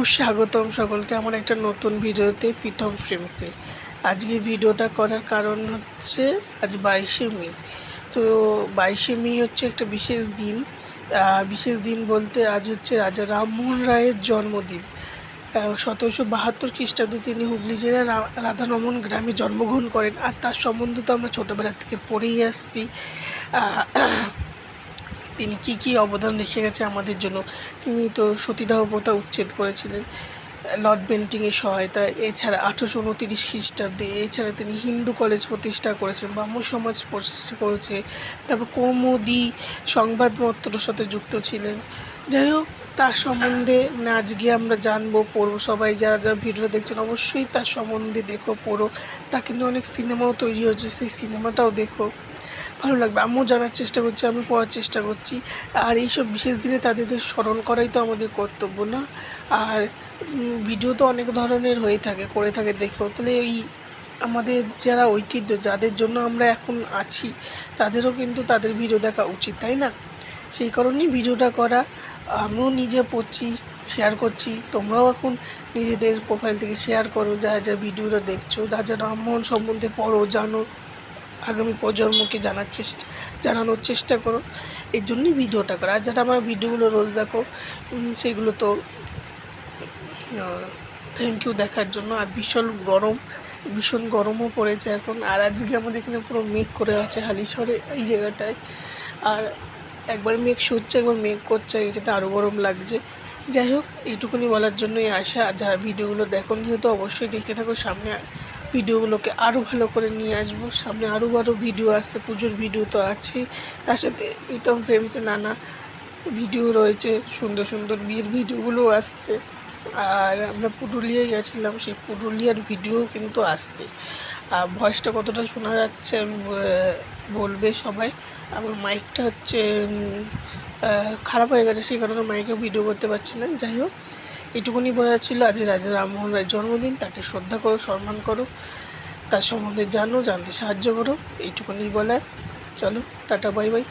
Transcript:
সুস্বাগতম সকলকে আমার একটা নতুন ভিডিওতে প্রীতম ফ্রেমসে। আজকে ভিডিওটা করার কারণ হচ্ছে আজ 22শে মে। তো 22শে মে হচ্ছে একটা বিশেষ দিন বলতে আজ হচ্ছে রাজা রামমোহন রায়ের জন্মদিন। 1772 খ্রিস্টাব্দে তিনি হুগলি জেলার রাধারমন গ্রামে জন্মগ্রহণ করেন। আর তার সম্বন্ধে তো আমরা ছোটোবেলা থেকে পড়েই আসছি। তিনি কী অবদান রেখে গেছে আমাদের জন্য। তিনি তো সতীদাহ প্রথা উচ্ছেদ করেছিলেন লর্ড বেন্টিংয়ের সহায়তায়। এছাড়া 1829 খ্রিস্টাব্দে এছাড়া তিনি হিন্দু কলেজ প্রতিষ্ঠা করেছেন, ব্রাহ্ম সমাজ প্রতিষ্ঠা করেছে, তারপর কৌমুদি সংবাদপত্রের সাথে যুক্ত ছিলেন। যাই হোক, তার সম্বন্ধে আজকে আমরা জানবো, পড়বো। সবাই যারা ভিডিও দেখছেন অবশ্যই তার সম্বন্ধে দেখো, পড়ো। তাকে নিয়ে অনেক সিনেমাও তৈরি হয়েছে, সেই সিনেমাটাও দেখো, ভালো লাগবে। আমিও জানার চেষ্টা করছি, আমি পড়ার চেষ্টা করছি। আর এইসব বিশেষ দিনে তাদের স্মরণ করাই তো আমাদের কর্তব্য, না? আর ভিডিও তো অনেক ধরনের হয়ে থাকে, করে থাকে, দেখো। তাহলে ওই আমাদের যারা ঐতিহ্য, যাদের জন্য আমরা এখন আছি, তাদেরও কিন্তু তাদের ভিডিও দেখা উচিত, তাই না? সেই কারণেই ভিডিওটা করা। আমিও নিজে পড়ছি, শেয়ার করছি। তোমরাও এখন নিজেদের প্রোফাইল থেকে শেয়ার করো, যা ভিডিওটা দেখছো। রাজা রামমোহন সম্বন্ধে পড়ো, জানো, আগামী প্রজন্মকে জানানোর চেষ্টা করো। এর জন্যই ভিডিওটা করা। আর যারা আমার ভিডিওগুলো রোজ দেখো, সেগুলো তো থ্যাংক ইউ দেখার জন্য। আর ভীষণ গরমও পড়েছে এখন। আর আজকে আমাদের এখানে পুরো মেঘ করে আছে হালিশহরে এই জায়গাটায়। আর একবার মেঘ সরছে, একবার মেঘ করছে, এটাতে আরও গরম লাগছে। যাই হোক, এইটুকুনি বলার জন্যই আসা। আর যারা ভিডিওগুলো দেখো যেহেতু অবশ্যই দেখতে থাকো। সামনে ভিডিওগুলোকে আরও ভালো করে নিয়ে আসবো। সামনে আরও ভিডিও আসছে, পুজোর ভিডিও তো আছে, তার সাথে প্রীতম ফ্রেমসে নানা ভিডিও রয়েছে, সুন্দর বিয়ের ভিডিওগুলোও আসছে। আর আমরা পুরুলিয়ায় গেছিলাম, সেই পুরুলিয়ার ভিডিও কিন্তু আসছে। আর ভয়েসটা কতটা শোনা যাচ্ছে আমি বলবে সবাই। আমার মাইকটা হচ্ছে খারাপ হয়ে গেছে, সেই কারণে মাইকে ভিডিও করতে পারছি না। যাই হোক, এটুকুনি বলা ছিল। আজ রাজা রামমোহন রায়ের জন্মদিন, তাকে শ্রদ্ধা করো, সম্মান করো, তার সম্বন্ধে জানতে সাহায্য করো। এইটুকুনি বলার। চলো, টাটা, বাই বাই।